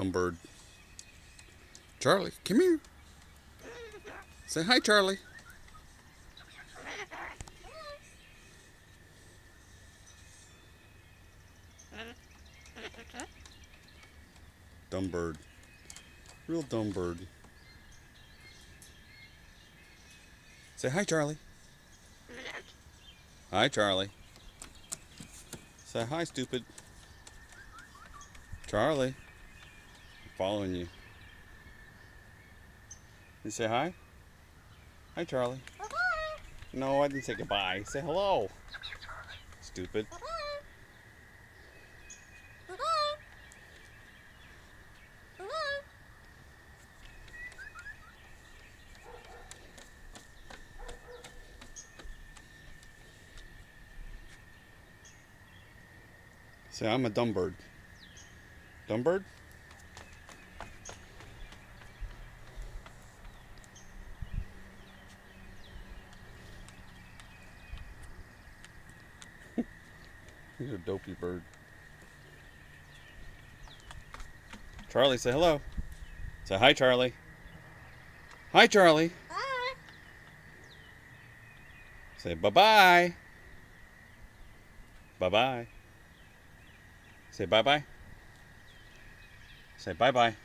Dumb bird. Charlie, come here. Say hi, Charlie. Dumb bird. Real dumb bird. Say hi, Charlie. Hi, Charlie. Say hi, stupid. Charlie. I'm following you. You say hi? Hi, Charlie. No, I didn't say goodbye. Say hello. Stupid. Say I'm a dumb bird. Dumb bird? He's a dopey bird. Charlie, say hello. Say hi, Charlie. Hi, Charlie. Hi. Say bye-bye. Bye-bye. Say bye-bye. Say bye-bye.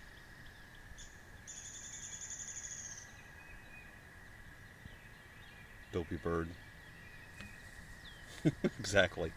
Dopey bird. Exactly.